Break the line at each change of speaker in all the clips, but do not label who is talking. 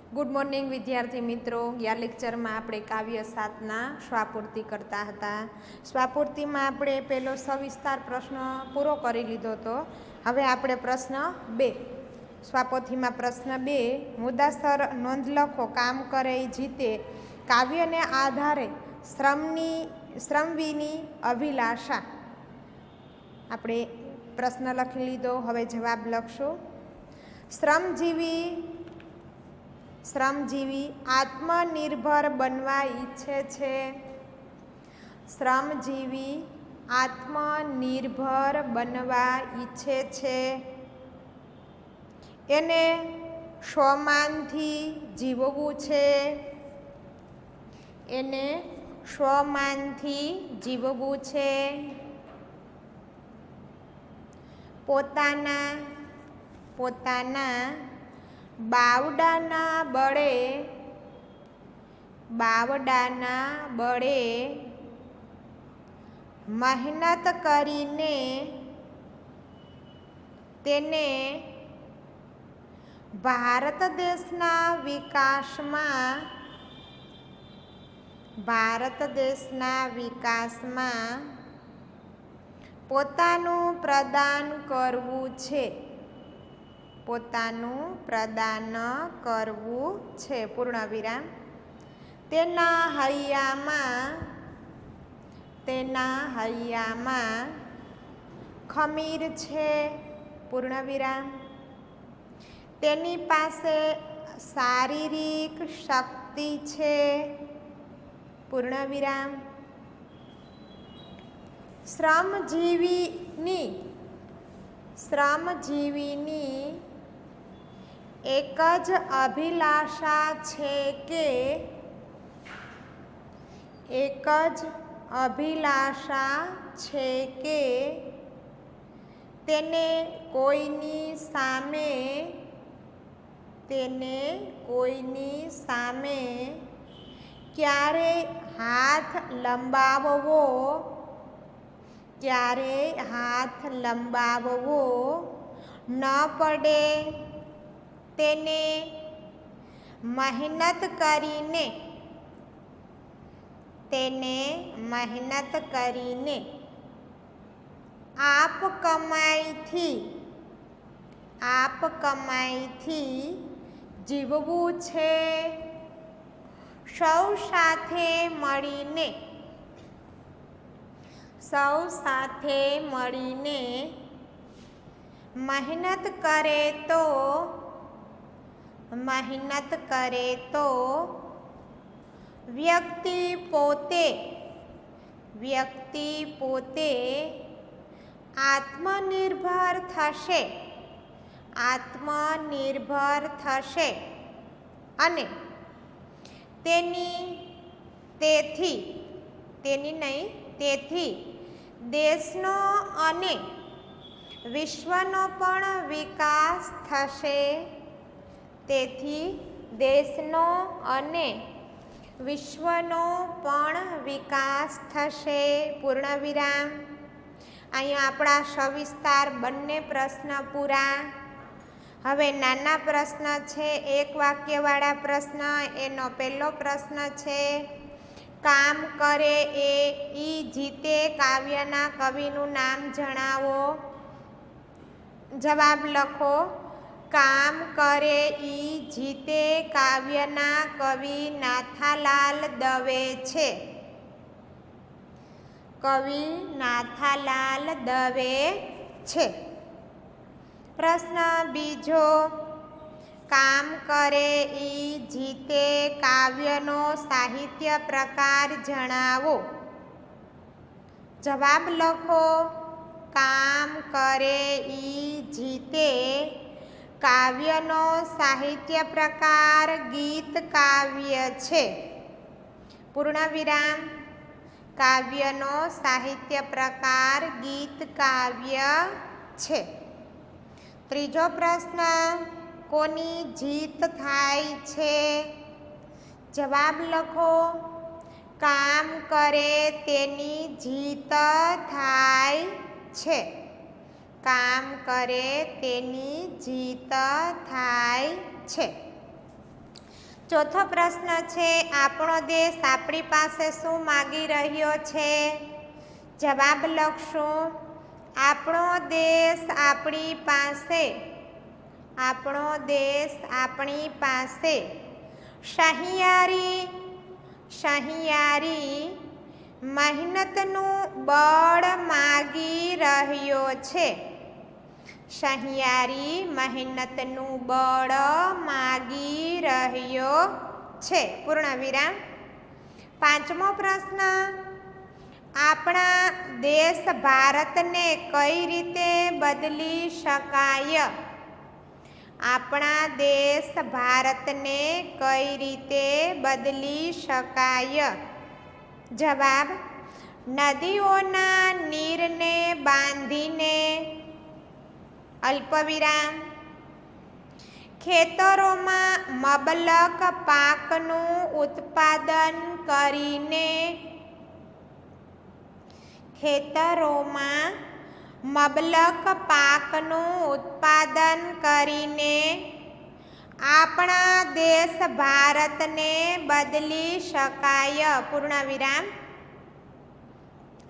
Good morning વિદ્યાર્થી મિત્રો. ગયા લેક્ચરમાં આપણે કાવ્ય 7ના સ્વાપૂર્તિ કરતા હતા. સ્વાપૂર્તિમાં આપણે પહેલો સવિસ્તાર પ્રશ્ન પૂરો કરી લીધો હતો. હવે આપણે પ્રશ્ન 2 સ્વાપોથીમાં પ્રશ્ન 2 મુદ્દાસર નોંધ લખો. કામ કરે જીતે કાવ્યને આધારે શ્રમવીની અભિલાષા. આપણે પ્રશ્ન લખી લીધો. હવે જવાબ લખશું. શ્રમજીવી આત્મનિર્ભર બનવા ઈચ્છે છે. શ્રમજીવી આત્મનિર્ભર બનવા ઈચ્છે છે. એને સ્વમાનથી જીવવું છે. એને સ્વમાનથી જીવવું છે. પોતાના બાવડાના બળે મહેનત કરીને તેને ભારત દેશના વિકાસમાં પોતાનું પ્રદાન કરવું છે. પૂર્ણ વિરામ. તેના હૈયામાં ખમીર છે. પૂર્ણ વિરામ. તેની પાસે શારીરિક શક્તિ છે. પૂર્ણ વિરામ. શ્રમજીવીની એક જ અભિલાષા છે કે તેને કોઈની સામે ક્યારેય હાથ લંબાવવો ન પડે. તેને મહેનત કરીને આપ કમાઈથી જીવવું છે. સૌ સાથે મળીને મહેનત કરે તો વ્યક્તિ પોતે આત્મનિર્ભર થશે અને તેથી દેશનો અને વિશ્વનો પણ વિકાસ થશે. પૂર્ણ વિરામ. અહીંયા આપણા સવિસ્તાર બંને પ્રશ્ન પૂરા. હવે નાના પ્રશ્ન છે, એક વાક્યવાળા પ્રશ્ન. એનો પહેલો પ્રશ્ન છે, કામ કરે ઈ જીતે કાવ્યના કવિનું નામ જણાવો. જવાબ લખો. કામ કરે ઈ જીતે કાવ્યના કવિ નાથાલાલ દવે છે. પ્રશ્ન બીજો, કામ કરે ઈ જીતે કાવ્યનો સાહિત્ય પ્રકાર જણાવો. જવાબ લખો. કામ કરે ઈ જીતે કાવ્યનો સાહિત્ય પ્રકાર ગીત કાવ્ય છે. પૂર્ણ વિરામ. કાવ્યનો સાહિત્ય પ્રકાર ગીત કાવ્ય છે. ત્રીજો પ્રશ્ન, કોની જીત થાય છે. જવાબ લખો. કામ કરે તેની જીત થાય છે. કામ કરે તેની જીત થાય છે. ચોથો પ્રશ્ન છે, આપણો દેશ આપણી પાસે શું માગી રહ્યો છે? જવાબ લખશું. આપણો દેશ આપણી પાસે, આપણો દેશ આપણી પાસે સહિયારી, સહિયારી મહેનતનું બળ માગી રહ્યો છે. સહિયારી મહેનતનું બળ માગી રહ્યો છે. પૂર્ણ વિરામ. પાંચમો પ્રશ્ન, આપણા દેશ ભારતને કઈ રીતે બદલી શકાય? આપણા દેશ ભારતને કઈ રીતે બદલી શકાય? જવાબ, નદીઓના નીરને બાંધીને. અલ્પવિરામ. ખેતરોમાં મબલક પાકનું ઉત્પાદન કરીને. ખેતરોમાં મબલક પાકનું ઉત્પાદન કરીને આપણા દેશ ભારતને બદલી શકાય. પૂર્ણ વિરામ.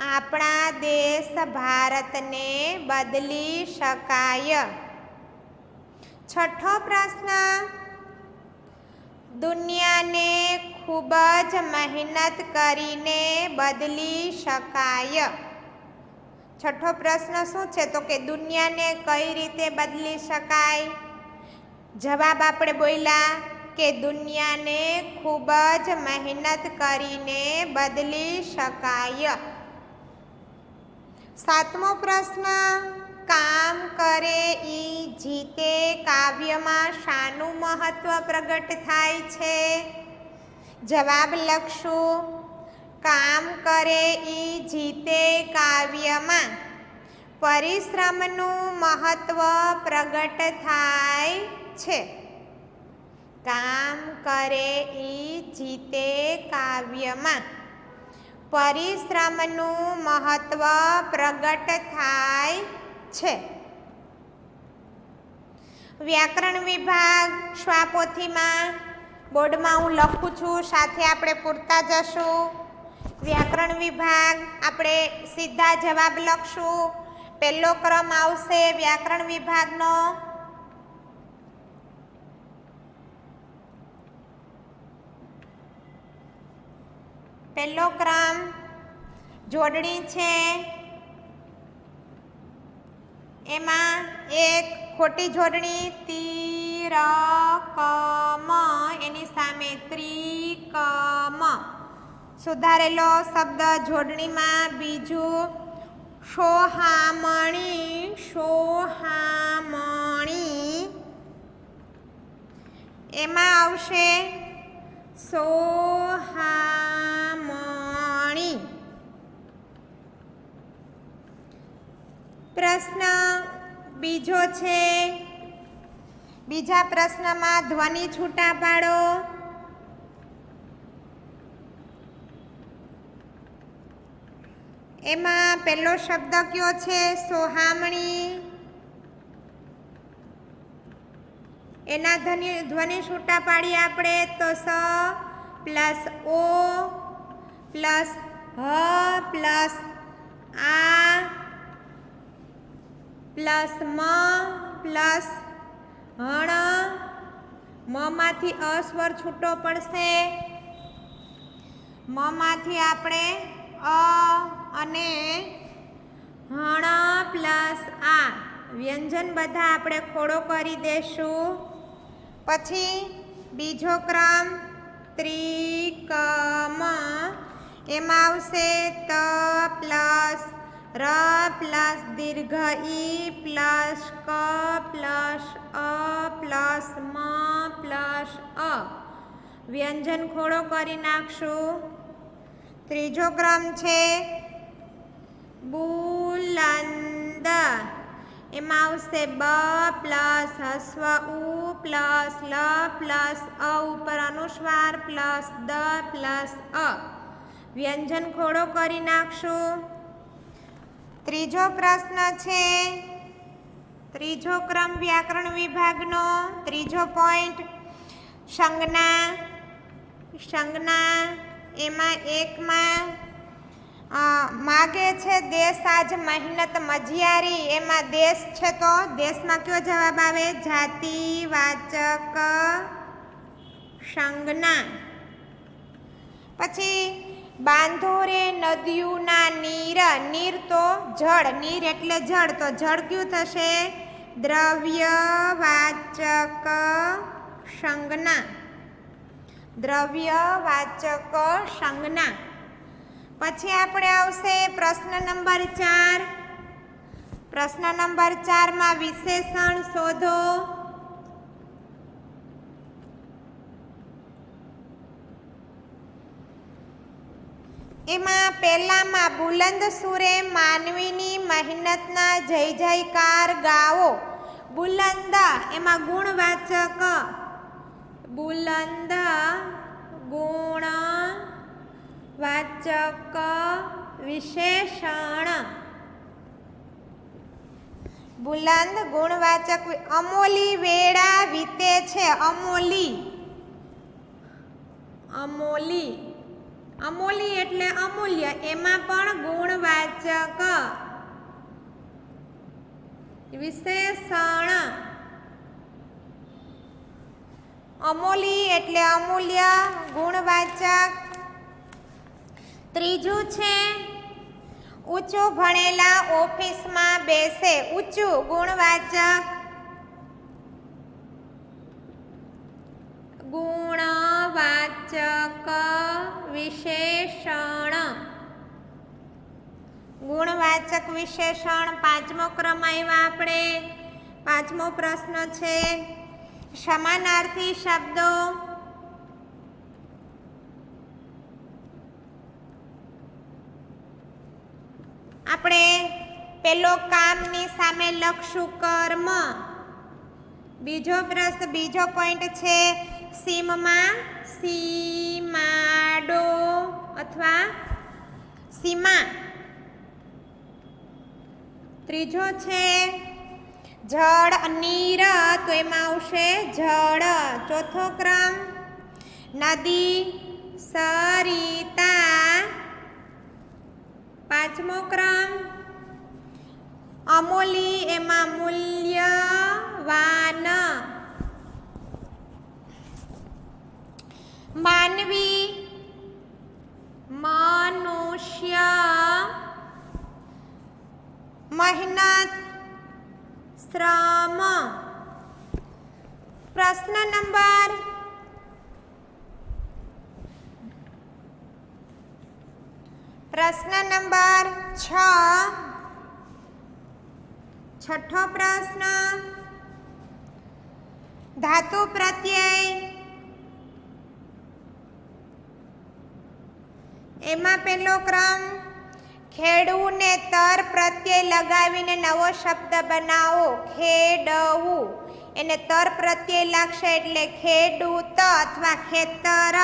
આપણા દેશ ભારતને બદલી શકાય. છઠ્ઠો પ્રશ્ન, દુનિયાને ખૂબ જ મહેનત કરીને બદલી શકાય. છઠ્ઠો પ્રશ્ન શું છે? તો કે દુનિયાને કઈ રીતે બદલી શકાય? જવાબ આપણે બોલ્યા કે દુનિયાને ખૂબ જ મહેનત કરીને બદલી શકાય. સાતમો પ્રશ્ન, કામ કરે ઈ જીતે કાવ્યમાં શાનું મહત્વ પ્રગટ થાય છે? જવાબ લખશું. કામ કરે ઈ જીતે કાવ્યમાં પરિશ્રમનું મહત્વ પ્રગટ થાય છે. કામ કરે ઈ જીતે કાવ્યમાં પરિશ્રમનું મહત્વ પ્રગટ થાય છે. વ્યાકરણ વિભાગ શ્વાપોથીમાં બોર્ડમાં હું લખું છું, સાથે આપણે પૂરતા જશું. વ્યાકરણ વિભાગ આપણે સીધા જવાબ લખશું. પહેલો ક્રમ આવશે વ્યાકરણ વિભાગનો. પહેલો ક્રમ જોડણી છે, એમાં એક ખોટી જોડણી તિરકમ, એની સામે ત્રિકમ. સુધારેલો શબ્દ જોડણીમાં બીજું સોહામણી, સોહામણી, એમાં આવશે સોહામણી. પ્રશ્ન બીજો છે, બીજા પ્રશ્નમાં ધ્વનિ છૂટા પાડો. એમાં પહેલો શબ્દ કયો છે? સોહામણી. એના ધ્વનિ છૂટા પાડીએ આપણે તો સ પ્લસ ઓ પ્લસ હ પ્લસ આ પ્લસ મ પ્લસ હણ. મમાંથી અ સ્વર છૂટો પડશે. મમાંથી આપણે અ અને હણ પ્લસ આ વ્યંજન બધા આપણે ખોડો કરી દેશું. પછી બીજો ક્રમ ત્રિકમ, એમાં આવશે ત પ્લસ ર પ્લસ દીર્ઘ ઈ પ્લસ ક પ્લસ અ પ્લસ મ પ્લસ અ. વ્યંજન ખોડો કરી નાખશું. ત્રીજો ક્રમ છે બુલંદ, એમાં આવશે બ પ્લસ હસ્વ ઉ પ્લસ લ પ્લસ અ ઉપર અનુસ્વાર પ્લસ દ પ્લસ અ. વ્યંજન ખોડો કરી નાખશું. ત્રીજો પ્રશ્ન છે, ત્રીજો ક્રમ વ્યાકરણ વિભાગનો ત્રીજો પોઈન્ટ, સંજ્ઞા સંજ્ઞા એમાં એકમાં માગે છે દેશ આજ મહેનત મજિયારી, એમાં દેશ છે તો દેશમાં કયો જવાબ આવે? જાતિવાચક સંજ્ઞા. પછી બાંધો રે નદીઓના નીર, નીર તો જળ, નીર એટલે જળ, તો જળ કયું થશે? દ્રવ્યવાચક સંજ્ઞા, દ્રવ્યવાચક સંજ્ઞા. પછી આપણે આવશે પ્રશ્ન નંબર 4. પ્રશ્ન નંબર 4 માં વિશેષણ શોધો. એમાં પહેલામાં બુલંદ સુરે માનવીની મહેનતના જય જયકાર ગાવો. બુલંદ એમાં ગુણવાચક, બુલંદ ગુણવાચક વિશેષણ, બુલંદ ગુણવાચક. અમોલી વેળા વીતે છે, અમોલી, અમોલી, અમૂલ્ય એટલે અમૂલ્ય, એમાં પણ ગુણવાચક વિશેષણ. અમૂલી એટલે અમૂલ્ય, ગુણવાચક. ત્રીજું છે ઊંચું ભણેલા ઓફિસમાં બેસે, ઊંચું ગુણવાચક, ગુણવાચક વિશેષણ, ગુણવાચક વિશેષણ. પાંચમો ક્રમ આવ્યા આપણે. પાંચમો પ્રશ્ન છે સમાનાર્થી શબ્દો. આપણે પેલો કામની સામે લખશું કર્મ. બીજો પ્રશ્ન, બીજો પોઈન્ટ છે સીમમાં, સીમાડો અથવા સીમા. ત્રીજો છે જળ નીર, તો એમાં આવશે જળ. ચોથો ક્રમ નદી સરિતા. પાંચમો ક્રમ અમૂલી, એમાં મૂલ્યવાન. માનવી, મનુષ્ય. મહેનત, શ્રમ. પ્રશ્ન નંબર 6. છઠ્ઠો પ્રશ્ન ધાતુ પ્રત્યય. એમાં પહેલો ક્રમ ખેડવું ને તર પ્રત્યય લગાવીને નવો શબ્દ બનાવો. ખેડવું એને તર પ્રત્યય લાગશે એટલે ખેડૂત અથવા ખેતર.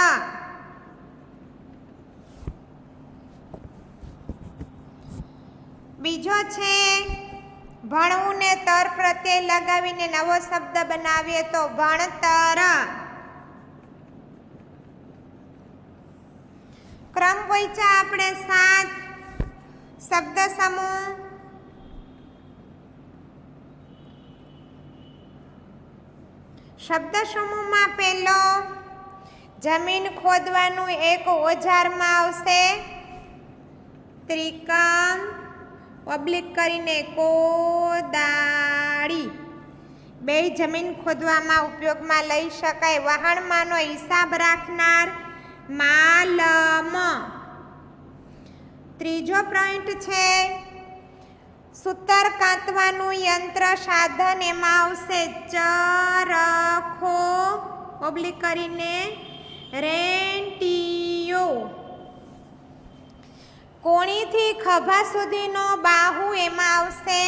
બીજો છે ભણવું ને તર પ્રત્યય લગાવીને નવો શબ્દ બનાવીએ તો ભણતર. ક્રમ પૂછ્યા આપણે 7. શબ્દ સમૂહ. શબ્દ સમૂહમાં પહેલો જમીન ખોદવાનું એક ઓજારમાં આવશે ત્રિકમ, પબ્લિક કરીને કોદાળી. બે જમીન ખોદવામાં ઉપયોગમાં લઈ શકાય. વહાણમાંનો હિસાબ રાખનાર માલમ. ત્રીજો પોઈન્ટ છે સૂતર કાંતવાનું યંત્ર સાધન, એમાં આવશે ચરખો, પબ્લિક કરીને રેંટિયો. કોણીથી ખભા સુધીનો બાહુ, એમાં આવશે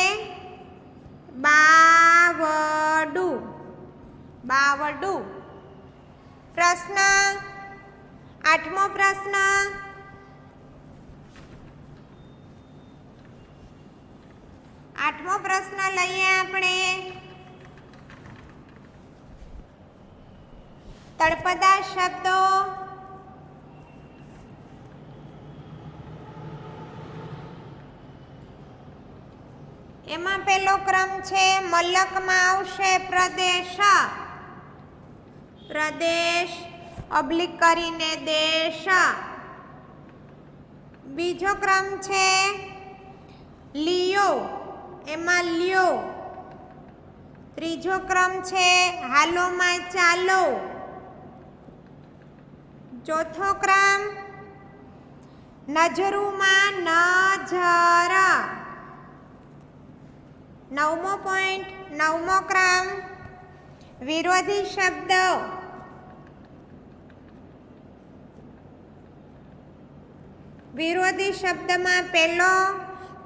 બાવડું, બાવડું. પ્રશ્ન 8મો પ્રશ્ન લઈએ આપણે. તળપદા શબ્દો. એમાં પહેલો ક્રમ છે મલકમાં આવશે પ્રદેશ, પ્રદેશ ઓબ્લિક કરીને દેશ. બીજો ક્રમ છે લિયો, એમાં લ્યો. ત્રીજો ક્રમ છે હાલોમાં ચાલો. ચોથો ક્રમ નજરુમાં નજર. નવમો પોઈન્ટ, નવમો ક્રમ વિરોધી શબ્દ. વિરોધી શબ્દમાં પહેલો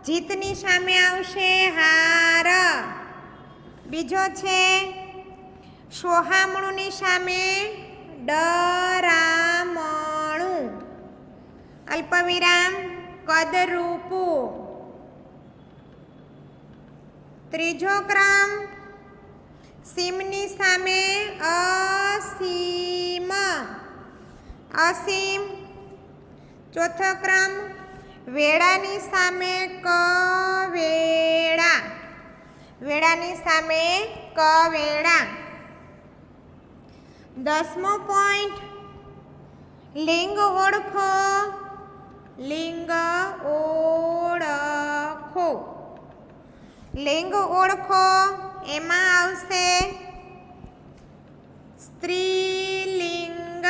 જીતની સામે આવશે હાર. બીજો છે સોહામણુંની સામે ડરામણું. અલ્પવિરામ કદરૂપું. ત્રીજો ક્રમ સીમની સામે અસીમ, અસીમ. ચોથો ક્રમ વેળાની સામે કવેળા, વેળાની સામે કવેળા. 10મો પોઈન્ટ લિંગ ઓળખો, લિંગ ઓળખો. લિંગ ઓળખો એમાં આવશે સ્ત્રીલિંગ.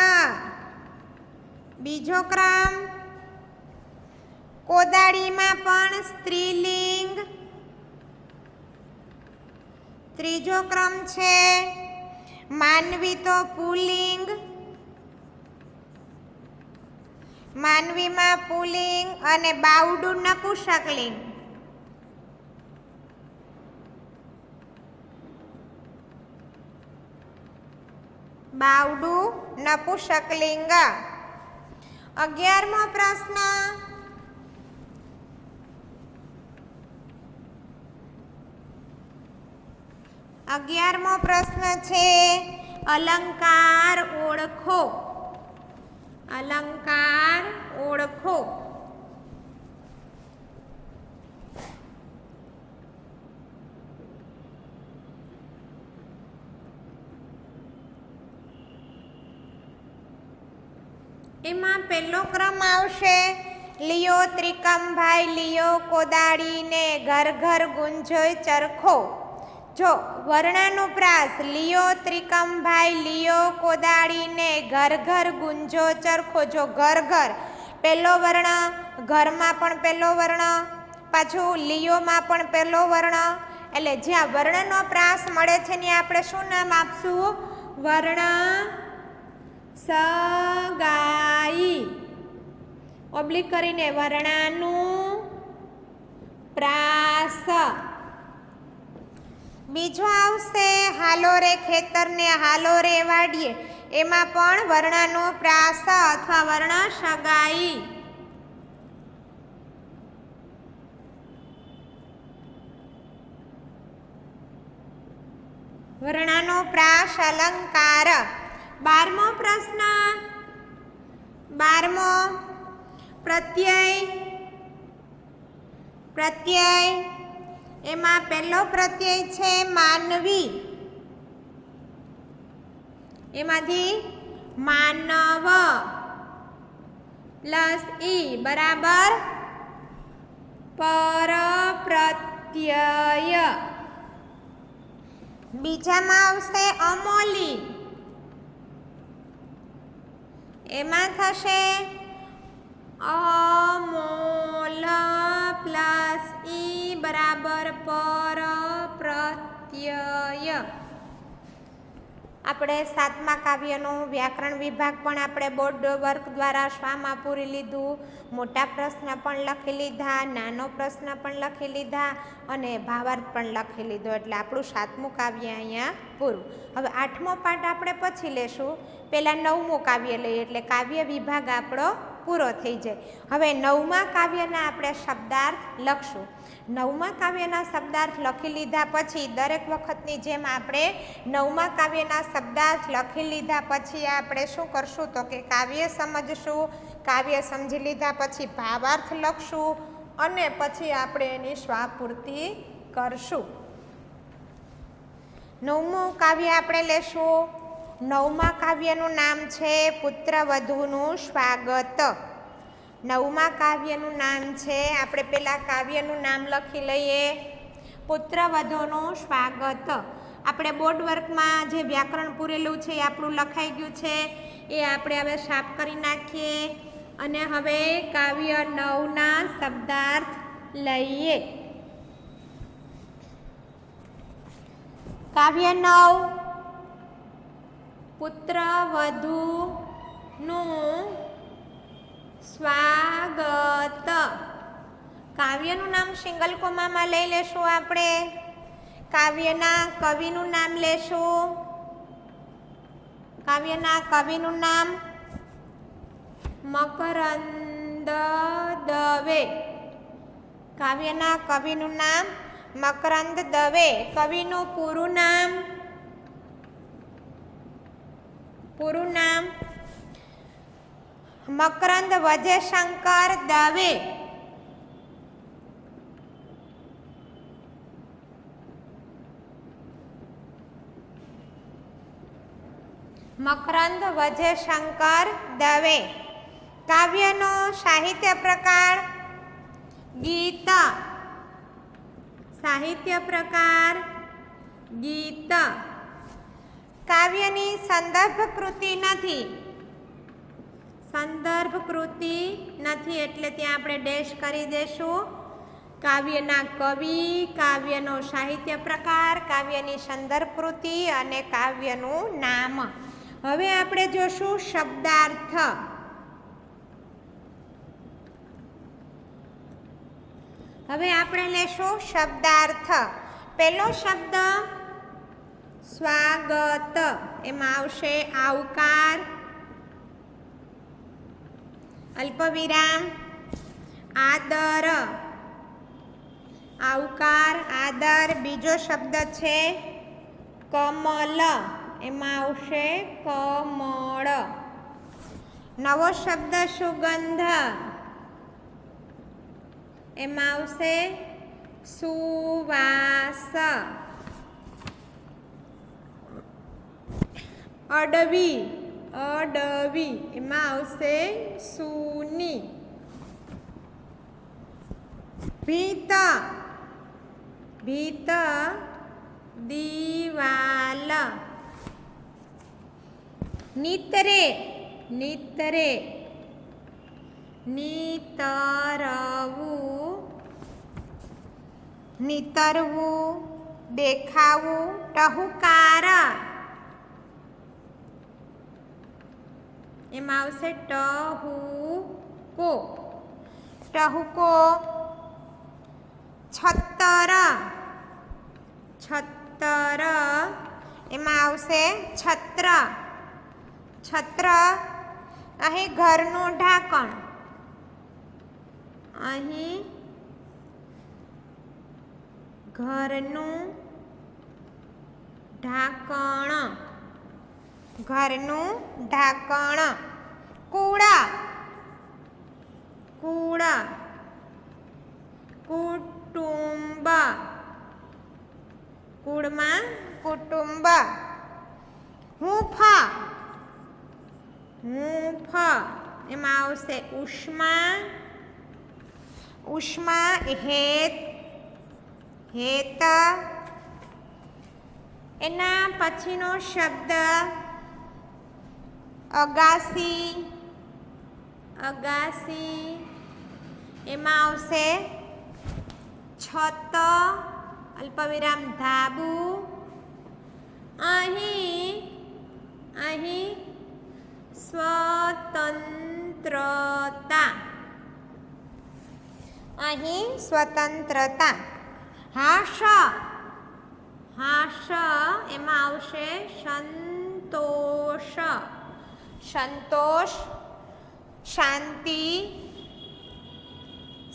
બીજો ક્રમ કોદાળીમાં પણ સ્ત્રીલિંગ. ત્રીજો ક્રમ છે માનવી તો પુલ્લિંગ, માનવીમાં પુલ્લિંગ અને બાવડું નપુંસકલિંગ. બાવડું નપુંસકલિંગ. 11મો પ્રશ્ન છે અલંકાર ઓળખો, અલંકાર ઓળખો. એમાં પહેલો ક્રમ આવશે લિયો ત્રિકમભાઈ લિયો કોદાળીને ઘર ઘર ગુંજોય ચરખો. જો વર્ણાનુપ્રાસ લિયો ત્રિકમભાઈ લિયો કોદાળીને ઘર ઘર ગુંજો ચરખો. જો ઘર ઘર પહેલો વર્ણ, ઘરમાં પણ પહેલો વર્ણ, પાછું લિયોમાં પણ પહેલો વર્ણ. એટલે જ્યાં વર્ણનો પ્રાસ મળે છે ત્યાં આપણે શું નામ આપશું? વર્ણ સગાઈ. ઓબ્લિક કરીને વર્ણાનું પ્રાસ. બીજો આવશે હાલો રે ખેતરને હાલો રે વાડીએ. એમાં પણ વર્ણનો પ્રાસ અથવા વર્ણ સગાઈ. વર્ણનો પ્રાસ અલંકાર. 12મો પ્રશ્ન, 12મો પ્રત્યય. પ્રત્યય એમાં પહેલો પ્રત્યય છે માનવી. એમાંથી માનવ પ્લસ ઈ બરાબર પરપ્રત્યય. બીજામાં આવશે અમોલી. એમાં થશે અમોલ પ્લસ ઈ બરાબર પરપ્રત્યય. આપણે 7મા કાવ્યનું વ્યાકરણ વિભાગ પણ આપણે બોર્ડ વર્ક દ્વારા શ્વામાં પૂરી લીધું. મોટા પ્રશ્ન પણ લખી લીધા, નાનો પ્રશ્ન પણ લખી લીધા અને ભાવાર્થ પણ લખી લીધો. એટલે આપણું 7મું કાવ્ય અહીંયા પૂરું. હવે 8મો પાઠ આપણે પછી લેશું. પહેલાં 9મું કાવ્ય લઈએ એટલે કાવ્ય વિભાગ આપણો પૂરો થઈ જાય. હવે 9મા કાવ્યના આપણે શબ્દાર્થ લખશું. 9મા કાવ્યના શબ્દાર્થ લખી લીધા પછી દરેક વખતની જેમ આપણે 9મા કાવ્યના શબ્દાર્થ લખી લીધા પછી આપણે શું કરશું તો કે કાવ્ય સમજશું. કાવ્ય સમજી લીધા પછી ભાવાર્થ લખશું અને પછી આપણે એની સ્વાપૂર્તિ કરશું. 9મું કાવ્ય આપણે લેશું. 9મા કાવ્યનું નામ છે પુત્રવધૂનું સ્વાગત. 9મા કાવ્યનું નામ છે, આપણે પેલા કાવ્યનું નામ લખી લઈએ, પુત્રવધૂનું સ્વાગત. આપણે બોર્ડ વર્કમાં જે વ્યાકરણ પૂરેલું છે એ આપણું લખાઈ ગયું છે, એ આપણે હવે સાફ કરી નાખીએ અને હવે કાવ્ય 9ના શબ્દાર્થ લઈએ. કાવ્ય 9 પુત્રવધૂનું સ્વાગત. કાવ્યનું નામ સિંગલ કોમામાં લઈ લેશું. આપણે કાવ્યના કવિનું નામ લેશું. કાવ્યના કવિનું નામ મકરંદ દવે. કાવ્યના કવિનું નામ મકરંદ દવે. કવિનું પૂરું નામ મકરંદ વજયશંકર દવે. મકરંદ વજયશંકર દવે. કાવ્યનો સાહિત્ય પ્રકાર ગીત. સાહિત્ય પ્રકાર ગીત. કાવ્યની સંદર્ભ કૃતિ નથી. સંદર્ભ કૃતિ નથી એટલે ત્યાં આપણે ડેશ કરી દેશું. કાવ્યના કવિ, કાવ્યનો સાહિત્ય પ્રકાર, કાવ્યની સંદર્ભ કૃતિ અને કાવ્યનું નામ. હવે આપણે જોશું શબ્દાર્થ. હવે આપણે લેશું શબ્દાર્થ. પહેલો શબ્દ સ્વાગત. એમાં આવશે આવકાર, અલ્પવિરામ, આદર. આવકાર, આદર. બીજો શબ્દ છે કમલ. એમાં આવશે કમળ. નવો શબ્દ સુગંધ. એમાં આવશે સુવાસ. અડવી. અડવી. એમાં આવશે સૂની. ભીત. ભીત દીવાલ. નીતરે. નીતરે. નીતરવું. નીતરવું. દેખાવું. ટહુકાર. એમાં આવશે ટહુકો. ટહુકો. છત્તર. છત્તર. એમાં આવશે છત્ર. છત્ર. અહીં ઘરનું ઢાંકણ. અહીં ઘરનું ઢાંકણ. ઘરનું ઢાંકણ. કુળ. કુળ. કુટુંબ. કુળમાં કુટુંબ. હૂંફ. હૂંફ. એમાં આવશે ઉષ્મા. ઉષ્મા. હેત. હેત. એના પછીનો શબ્દ અગાસી. અગાસી. એમાં આવશે છત. અલ્પવિરામ ધાબુ. અહીં સ્વતંત્રતા. અહીં સ્વતંત્રતા. હાશ. હાશ. એમાં આવશે સંતોષ. સંતોષ. શાંતિ.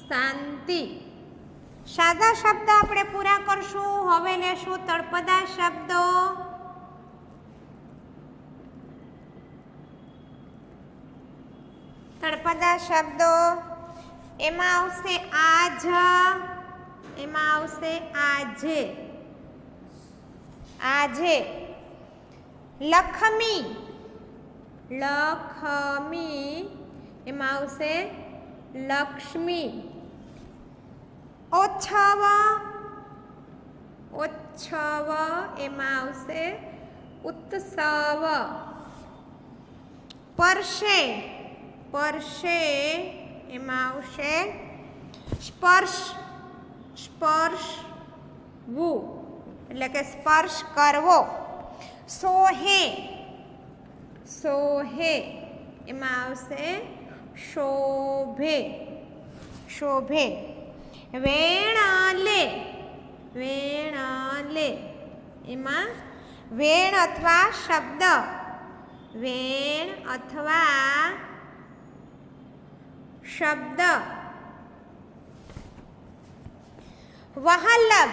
શાંતિ. સાદા શબ્દ આપણે પૂરા કરશું. હવે લેશું તળપદા શબ્દો. તળપદા શબ્દો. એમાં આવશે આજ. એમાં આવશે આજે. આજે. લખમી. લખમી એમાં આવશે લક્ષ્મી. ઓછવ. ઓછવ એમાં આવશે ઉત્સવ. પરશે. પરશે એમાં આવશે સ્પર્શ. સ્પર્શવું એટલે કે સ્પર્શ કરવો. સોહે. સોહે એમાં આવશે શોભે. શોભે. વેણલે. વેણલે એમાં વેણ અથવા શબ્દ. વેણ અથવા શબ્દ. વહાલપ.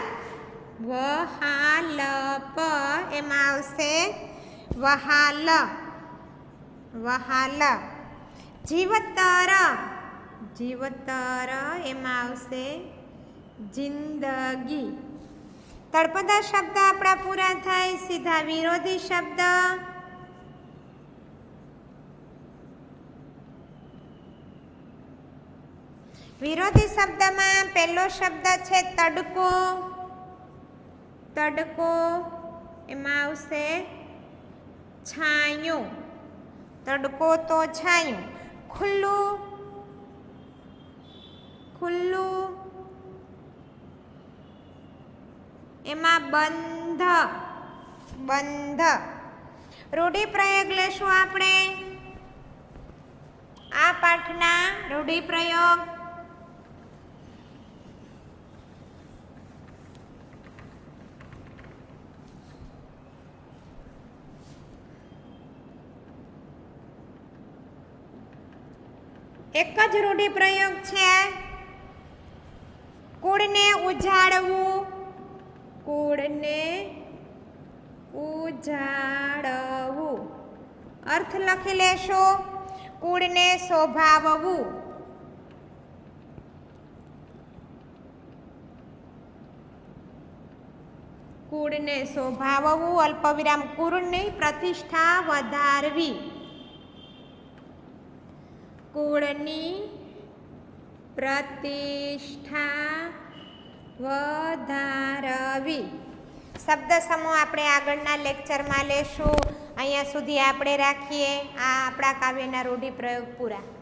વહાલપ એમાં આવશે વહાલ. વહાલ. જીવતર. જીવતર એમાં આવશે જિંદગી. તળપદા શબ્દ આપણા પૂરા થાય. સીધા વિરોધી શબ્દ. વિરોધી શબ્દમાં પહેલો શબ્દ છે તડકો. તડકો એમાં આવશે છાંયો. તડકો તો છાંયો. ખુલ્લું. ખુલ્લું એમાં બંધ. બંધ. રૂઢિપ્રયોગ લેશું આપણે. આ પાઠના રૂઢિપ્રયોગ. એક જ રૂઢિપ્રયોગ છે. કુળને ઉજાડવું. કુળને ઉજાડવું. અર્થ લખી લેશો. કુળને શોભાવવું. કુળને શોભાવવું. અલ્પવિરામ કુળની પ્રતિષ્ઠા વધારવી. કુળની પ્રતિષ્ઠા વધારવી. શબ્દ સમૂહ આપણે આગળના લેક્ચરમાં લેશું. અહીંયા સુધી આપણે રાખીએ. આ આપણા કાવ્યના રૂઢિપ્રયોગ પૂરા.